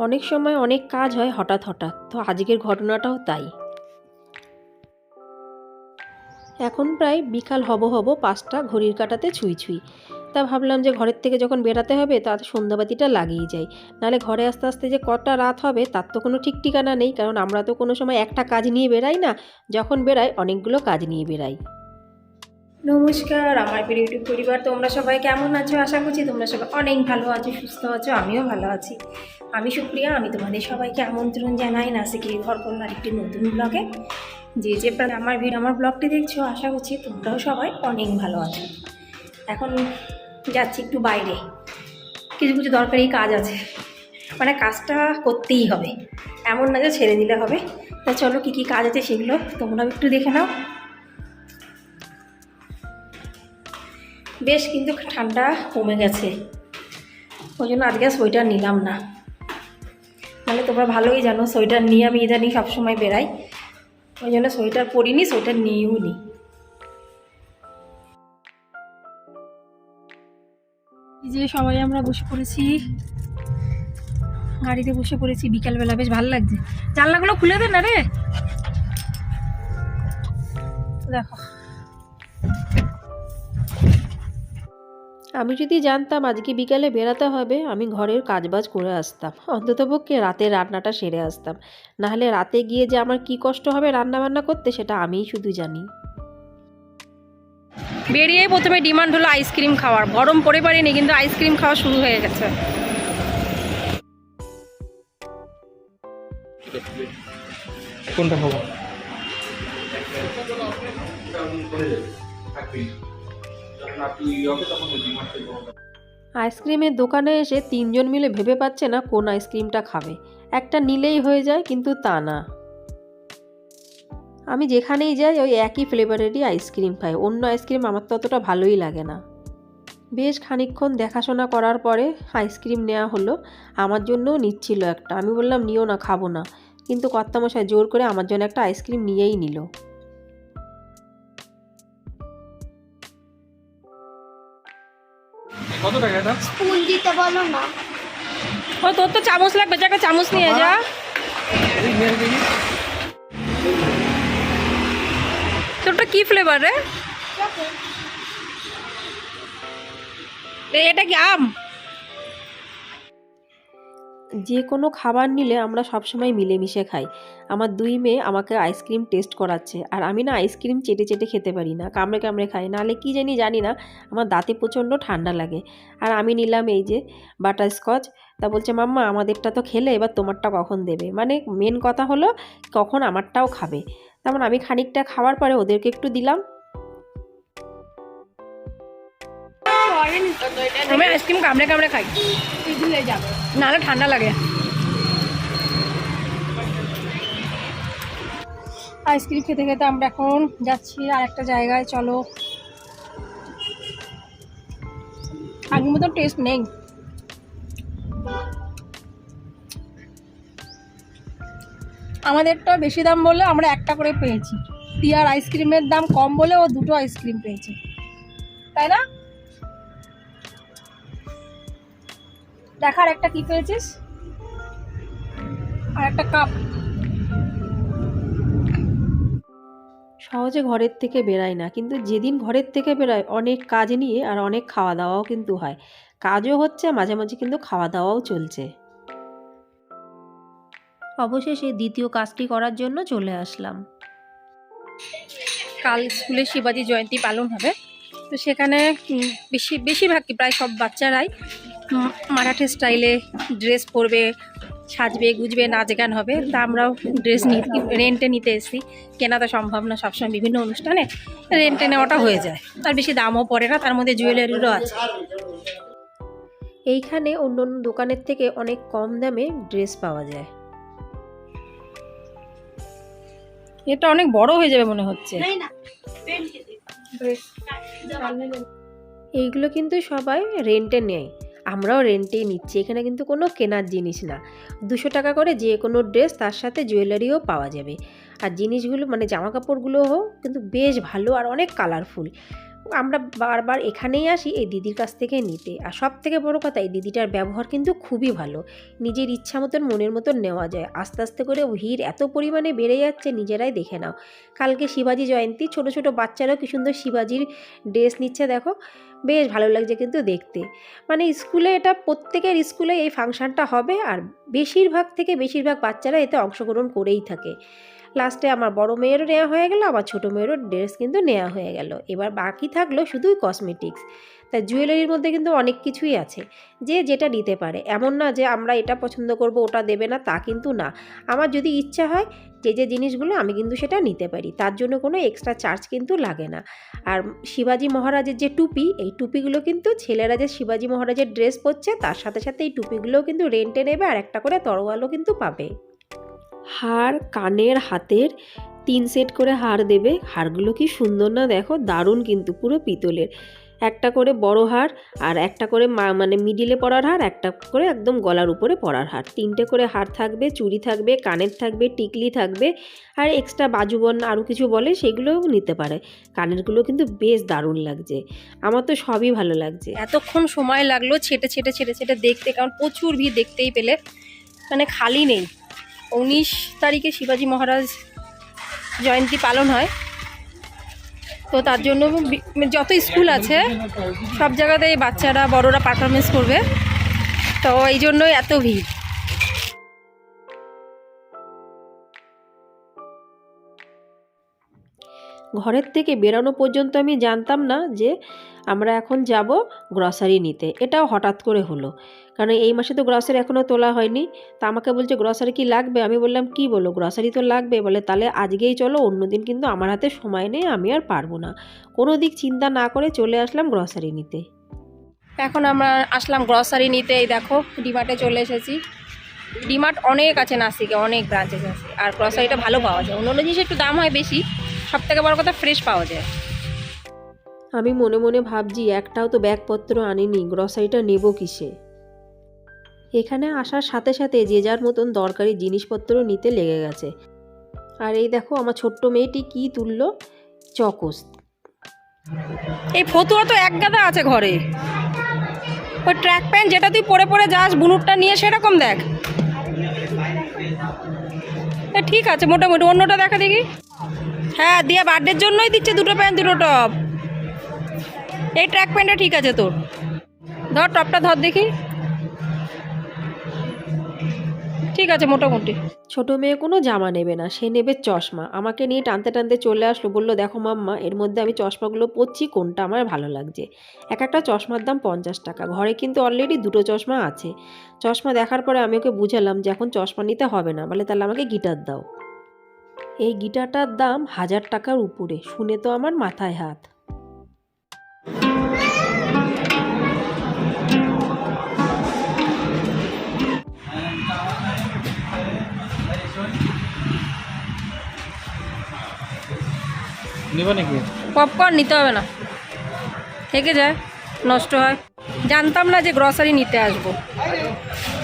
অনেক সময় অনেক কাজ হয় হঠাৎ হঠাৎ, তো আজকের ঘটনাটাও তাই। এখন প্রায় বিকাল হব 5টা, ঘড়ির কাঁটাতে ছুঁই ছুঁই। তা ভাবলাম যে ঘরের থেকে যখন বেরাতে হবে তাতে সন্ধ্যাবাতিটা লাগিয়ে যাই, নাহলে ঘরে আস্তে আস্তে যে কটা রাত হবে তার তো কোনো ঠিক ঠিকানা নেই, কারণ আমরা তো কোনো সময় একটা কাজ নিয়ে বেরাই না, যখন বেরাই অনেকগুলো কাজ নিয়ে বেরাই। নমস্কার আমার প্রিয় ইউটিউব পরিবার, তোমরা সবাই কেমন আছো? আশা করছি তোমরা সবাই অনেক ভালো আছো, সুস্থ আছো, আমিও ভালো আছি। আমি সুপ্রিয়া, আমি তোমাদের সবাইকে আমন্ত্রণ জানাই নাসিকের ঘর কন্যার একটি নতুন ব্লগে। যে আমার ব্লগটি দেখছো, আশা করছি তোমরাও সবাই অনেক ভালো আছো। এখন যাচ্ছি একটু বাইরে, কিছু কিছু দরকারি কাজ আছে, মানে কাজটা করতেই হবে, এমন না যে ছেড়ে দিলে হবে। তা চলো কী কী কাজ আছে সেগুলো তোমরাও একটু দেখে নাও। বেশ কিন্তু ঠান্ডা কমে গেছে, ওই জন্য আজকে সোয়েটার নিলাম না, মানে তোমরা ভালোই জানো সোয়েটার নিয়ে আমি ইদানিং সবসময় বেরাই, ওই জন্য সোয়েটার পরিনি, সোয়েটার নিয়েও নি। যে সবাই আমরা বসে পড়েছি, গাড়িতে বসে পড়েছি বিকালবেলা, বেশ ভালো লাগছে। জানলাগুলো খুলে দে না রে, দেখো। আমি যদি জানতাম আজকে বিকালে বেরাতে হবে, আমি ঘরের কাজবাজ করে আসতাম, অন্ততপক্ষে রাতের রান্নাটা সেরে আসতাম, নাহলে রাতে গিয়ে যে আমার কি কষ্ট হবে রান্না বান্না করতে সেটা আমিই শুধু জানি। বেরিয়েই প্রথমে ডিমান্ড হলো আইসক্রিম খাওয়ার, গরম পড়ে পারিনি কিন্তু আইসক্রিম খাওয়া শুরু হয়ে গেছে। কোনটা খাবো? আইসক্রিমের দোকানে এসে 3জন মিলে ভেবে পাচ্ছে না কোন আইসক্রিমটা খাবে, একটা নিলেই হয়ে যায়, কিন্তু তা না। আমি যেখানেই যাই ওই একই ফ্লেভারেরই আইসক্রিম খাই, অন্য আইসক্রিম আমার তো অতটা ভালোই লাগে না। বেশ খানিকক্ষণ দেখাশোনা করার পরে আইসক্রিম নেওয়া হলো, আমার জন্যও নিচ্ছিল একটা, আমি বললাম নিও না, খাবো না, কিন্তু কর্তামশাই জোর করে আমার জন্য একটা আইসক্রিম নিয়েই নিল। কত টাকা এটা? স্পুন দিতে বলো না। ও তোর তো চামচ লাগবে, যা একটা চামচ নিয়ে যা। এই মেরে দেখি। তোরটা কি ফ্লেভার রে? এটা কি আম? যে কোনো খাবার নিলে আমরা সবসময় মিলেমিশে খাই। আমার 2 মেয়ে আমাকে আইসক্রিম টেস্ট করাচ্ছে, আর আমি না আইসক্রিম চেটে চেটে খেতে পারি না, কামড়ে কামড়ে খাই, নাহলে কি জানি না আমার দাঁতে প্রচণ্ড ঠান্ডা লাগে। আর আমি নিলাম এই যে বাটারস্কচ, তা বলছে মাম্মা আমাদেরটা তো খেলে, এবার তোমারটা কখন দেবে, মানে মেন কথা হলো কখন আমারটাও খাবে। তেমন আমি খানিকটা খাওয়ার পরে ওদেরকে একটু দিলাম। আমি আইসক্রিম কামড়ে কামড়ে খাই, নাহলে ঠান্ডা লাগে। আইসক্রিম খেতে খেতে আমরা এখন যাচ্ছি আর একটা জায়গায়, চলো। আগের মতো টেস্ট নেই, আমাদেরটা বেশি দাম বলে আমরা একটা করে পেয়েছি, টিয়ার আইসক্রিমের দাম কম বলে ও 2টো আইসক্রিম পেয়েছে, তাই না? দেখার একটা কি পেয়েছিস, আর একটা কাপ। সহজে ঘরের থেকে বেরাই না, কিন্তু যেদিন ঘরের থেকে বেরাই অনেক কাজ নিয়ে, আর অনেক খাওয়া দাওয়াও কিন্তু হয়, কাজও হচ্ছে মাঝে মাঝে, কিন্তু খাওয়া দাওয়াও চলছে। অবশেষে দ্বিতীয় কাজটি করার জন্য চলে আসলাম। কাল স্কুলে শিবাজি জয়ন্তী পালন হবে, তো সেখানে বেশিরভাগ প্রায় সব বাচ্চারাই মারাঠি স্টাইলে ড্রেস পরবে, সাজবে গুজবে, নাচ গান হবে। তা আমরাও ড্রেস রেন্টে নিতে এসেছি, কেনা তো সম্ভব না সবসময়, বিভিন্ন অনুষ্ঠানে রেন্টে নেওয়াটা হয়ে যায়, আর বেশি দামও পড়ে না, তার মধ্যে জুয়েলারিরও আছে। এইখানে অন্য অন্য দোকানের থেকে অনেক কম দামে ড্রেস পাওয়া যায়। এটা অনেক বড় হয়ে যাবে মনে হচ্ছে। এইগুলো কিন্তু সবাই রেন্টে নেয়, আমরাও রেন্টেই নিচ্ছি, এখানে কিন্তু কোনো কেনার জিনিস না, 200 টাকা করে যে কোনো ড্রেস, তার সাথে জুয়েলারিও পাওয়া যাবে। আর জিনিসগুলো মানে জামা কাপড়গুলোও কিন্তু বেশ ভালো আর অনেক কালারফুল, আমরা বারবার এখানেই আসি এই দিদির কাছ থেকে নিতে। আর সব থেকে বড় কথা, এই দিদিটার ব্যবহার কিন্তু খুবই ভালো, নিজের ইচ্ছা মতন মনের মতন নেওয়া যায়। আস্তে আস্তে করে ভিড় এত পরিমাণে বেড়ে যাচ্ছে, নিজেরাই দেখে নাও। কালকে শিবাজি জয়ন্তী, ছোট ছোট বাচ্চারাও কি সুন্দর শিবাজির ড্রেস নিচ্ছে দেখো, বেশ ভালো লাগছে কিন্তু দেখতে। মানে স্কুলে এটা প্রত্যেকের স্কুলে এই ফাংশানটা হবে, আর বেশিরভাগ বাচ্চারা এতে অংশগ্রহণ করেই থাকে। লাস্টে আমার বড় মেয়েরও নেওয়া হয়ে গেল, আমার ছোটো মেয়েরও ড্রেস কিন্তু নেওয়া হয়ে গেল। এবার বাকি থাকলো শুধুই কসমেটিক্স। তা জুয়েলারির মধ্যে কিন্তু অনেক কিছুই আছে, যে যেটা নিতে পারে। এমন না যে আমরা এটা পছন্দ করব ওটা দেবে না, তা কিন্তু না। আমার যদি ইচ্ছা হয় যে জিনিসগুলো আমি কিন্তু সেটা নিতে পারি, তার জন্য কোনো এক্সট্রা চার্জ কিন্তু লাগে না। আর শিবাজি মহারাজের যে টুপি, এই টুপিগুলো কিন্তু ছেলেরা যে শিবাজি মহারাজের ড্রেস পরছে তার সাথে সাথে এই টুপিগুলোও কিন্তু রেন্টে নেবে, আর একটা করে তরোয়ালও কিন্তু পাবে। হার, কানের, হাতের 3 সেট করে হার দেবে। হারগুলো কি সুন্দর না দেখো, দারুণ কিন্তু, পুরো পিতলের। একটা করে বড় হার, আর একটা করে মানে মিডিলে পরার হার, একটা করে একদম গলার উপরে পরার হার। 3টে করে হার থাকবে, চুড়ি থাকবে, কানের থাকবে, টিকলি থাকবে, আর এক্সট্রা বাজুবন আরও কিছু বলে সেগুলোও নিতে পারে। কানেরগুলো কিন্তু বেশ দারুণ লাগছে, আমার তো সবই ভালো লাগছে। এতক্ষণ সময় লাগলো ছেটে ছেটে ছেটে ছেটে দেখতে, কারণ প্রচুর ভিড়, দেখতেই পেলে মানে খালি নেই। 19 তারিখে শিবাজি মহারাজ জয়ন্তী পালন হয়, তো তার জন্য যত স্কুল আছে সব জায়গাতেই বাচ্চারা বড়রা পারফরমেন্স করবে, তো এই জন্যই এত ভিড়। ঘরের থেকে বেরানো পর্যন্ত আমি জানতাম না যে আমরা এখন যাব গ্রসারি নিতে। এটাও হঠাৎ করে হলো, কারণ এই মাসে তো গ্রসারি এখনও তোলা হয়নি। তা আমাকে বলছে গ্রসারি কি লাগবে, আমি বললাম কি বলো, গ্রসারি তো লাগবে। বলে তাহলে আজকেই চলো, অন্যদিন কিন্তু আমার হাতে সময় নেই, আমি আর পারবো না। কোনো দিক চিন্তা না করে চলে আসলাম গ্রসারি নিতে। এখন আমরা আসলাম গ্রসারি নিতে। এই দেখো ডিমার্টে চলে এসেছি। ডিমার্ট অনেক আছে নাসিকে, অনেক ব্রাঞ্চেস আছে, আর গ্রসারিটা ভালো পাওয়া যায়। অন্য জিনিস একটু দাম হয় বেশি, সব থেকে বড় কথা ফ্রেশ পাওয়া যায়। আমি মনে মনে ভাবছি একটাও তো ব্যাগপত্র আনিনি, গ্রসারিটা নেব কিসে। এখানে আসার সাথে সাথে যে যার মতন দরকারি জিনিসপত্র নিতে লেগে গেছে। আর এই দেখো আমার ছোট্ট মেয়েটি কি তুললো, চকোস। এই ফতুয়া তো এক গাদা আছে ঘরে। ওই ট্র্যাক প্যান্ট যেটা তুই পরে পরে যাস বুনুরটা নিয়ে, সেরকম দেখ। ঠিক আছে মোটামুটি, অন্যটা দেখা দেখি। হ্যাঁ, দিয়া বার্থডের জন্যই দিচ্ছে 2টো প্যান্ট 2টো টপ। এই ট্র্যাক প্যান্টটা ঠিক আছে তোর, ধর টপটা ধর দেখি। ঠিক আছে মোটামুটি। ছোট মেয়ে কোনো জামা নেবে না, সে নেবে চশমা। আমাকে নিয়ে টানতে টানতে চলে আসলো, বললো দেখো মাম্মা, এর মধ্যে আমি চশমাগুলো পরছি, কোনটা আমার ভালো লাগছে। এক একটা চশমার দাম 50 টাকা। ঘরে কিন্তু অলরেডি 2টো চশমা আছে। চশমা দেখার পরে আমি ওকে বুঝালাম যে এখন চশমা নিতে হবে না। বলে তাহলে আমাকে গিটার দাও। এই গিটারটার দাম 1000 টাকার উপরে। শুনে তো আমার মাথায় হাত। নেবা নাকি? পপকর্ন নিতে হবে না, থেকে যায়, নষ্ট হয়। জানতাম না যে গ্রসারি নিতে আসবো,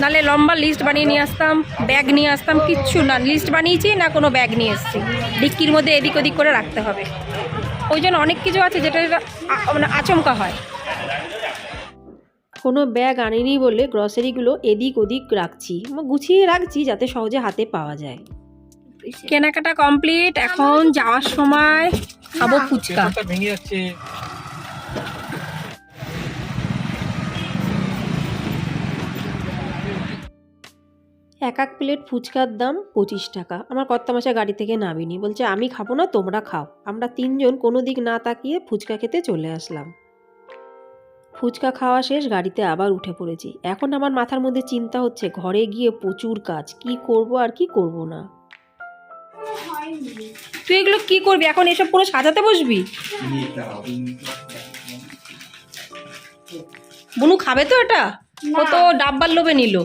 নাহলে লম্বা লিস্ট বানিয়ে নিয়ে আসতাম, ব্যাগ নিয়ে আসতাম। কিচ্ছু না, লিস্ট বানিয়েছি না কোনো ব্যাগ নিয়ে এসেছি। ডিক্কির মধ্যে এদিক ওদিক করে রাখতে হবে, ওই জন্য অনেক কিছু আছে যেটা মানে আচমকা হয়। কোনো ব্যাগ আনিনি বলে গ্রসারিগুলো এদিক ওদিক রাখছি, গুছিয়ে রাখছি যাতে সহজে হাতে পাওয়া যায়। কেনাকাটা কমপ্লিট, এখন যাওয়ার সময় খাবো ফুচকা। ভেঙে যাচ্ছে। এক প্লেট ফুচকার দাম 25 টাকা। আমার কর্তামশাই গাড়ি থেকে নামিনি, বলছে আমি খাবো না, তোমরা খাও। আমরা 3 জন কোনো দিক না তাকিয়ে ফুচকা খেতে চলে আসলাম। ফুচকা খাওয়া শেষ, গাড়িতে আবার উঠে পড়েছি। এখন আমার মাথার মধ্যে চিন্তা হচ্ছে ঘরে গিয়ে প্রচুর কাজ, কি করব আর কি করব না। তুই এগুলো কি করবি এখন, এসব পুরো সাজাতে বসবি? বুনু খাবে তো এটা? ও তো ডাব্বার লোভে নিল।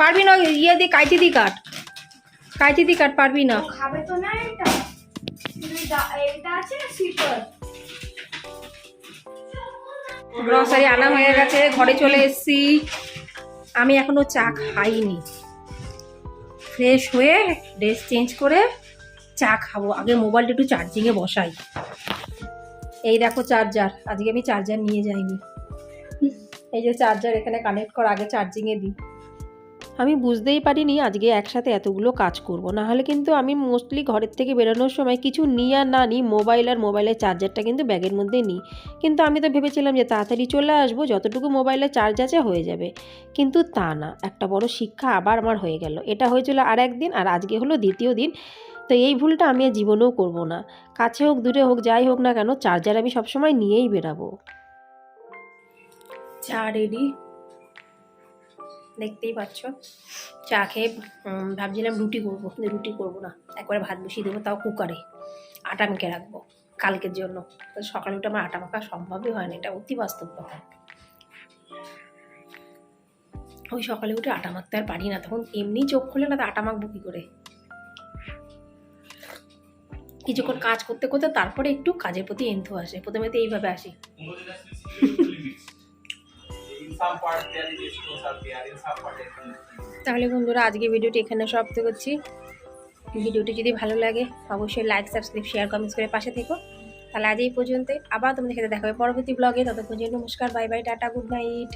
পারবি না, ইয়ে দিয়ে কাইটি দি কাট, কাইটি দি কাট, পারবি না। খাবে তো না এটা, এটা আছে সিপার। গ্রসারি আনা হয়ে গেছে, ঘরে চলে এসেছি। আমি এখনো চা খাইনি। ফ্রেশ হয়ে ড্রেস চেঞ্জ করে চা খাবো, আগে মোবাইলটা একটু চার্জিংয়ে বসাই। এই দেখো চার্জার, আজকে আমি চার্জার নিয়ে যাইনি। এই যে চার্জার এখানে কানেক্ট করা, আগে চার্জিংয়ে দিই। আমি বুঝতেই পারিনি আজকে একসাথে এতগুলো কাজ করব, না হলে কিন্তু আমি মোস্টলি ঘরের থেকে বেরোনোর সময় কিছু নিই আর না নিই, মোবাইল আর মোবাইলের চার্জারটা কিন্তু ব্যাগের মধ্যে নিই। কিন্তু আমি তো ভেবেছিলাম যে তাড়াতাড়ি চলে আসবো, যতটুকু মোবাইলের চার্জ আছে হয়ে যাবে, কিন্তু তা না। একটা বড় শিক্ষা আবার আমার হয়ে গেল। এটা হয়েছিল আর একদিন, আর আজকে হলো দ্বিতীয় দিন। তো এই ভুলটা আমি আর জীবনেও করব না। কাছে হোক দূরে হোক যাই হোক না কেন, চার্জার আমি সবসময় নিয়েই বেরাবো। চা রেডি, দেখতেই পাচ্ছ। চা খেয়ে ভাবছিলাম রুটি করবো, কিন্তু রুটি করবো না, একবারে ভাত বসিয়ে দেবো, তাও কুকারে। আটা মেখে রাখবো কালকের জন্য। তো সকালে উঠে আমার আটা মাখা সম্ভবই হয় না, এটা অতি বাস্তব কথা। ওই সকালে উঠে আটা মাখতে আর পারি না, তখন এমনি চোখ খুলে না, তো আটা মাখবো কী করে। কিছুক্ষণ কাজ করতে করতে তারপরে একটু কাজের প্রতি এন্থু আসে, প্রথমে তো এইভাবে আসি। তাহলে বন্ধুরা, আজকে ভিডিওটি এখানে সমাপ্ত করছি। ভিডিওটি যদি ভালো লাগে অবশ্যই লাইক, সাবস্ক্রাইব, শেয়ার, কমেন্টস করে পাশে থেকো। তাহলে আজ এই পর্যন্তই, আবার তোমাদের সাথে দেখা হবে পরবর্তী ব্লগে। ততক্ষণ নমস্কার, bye bye, tata, good night.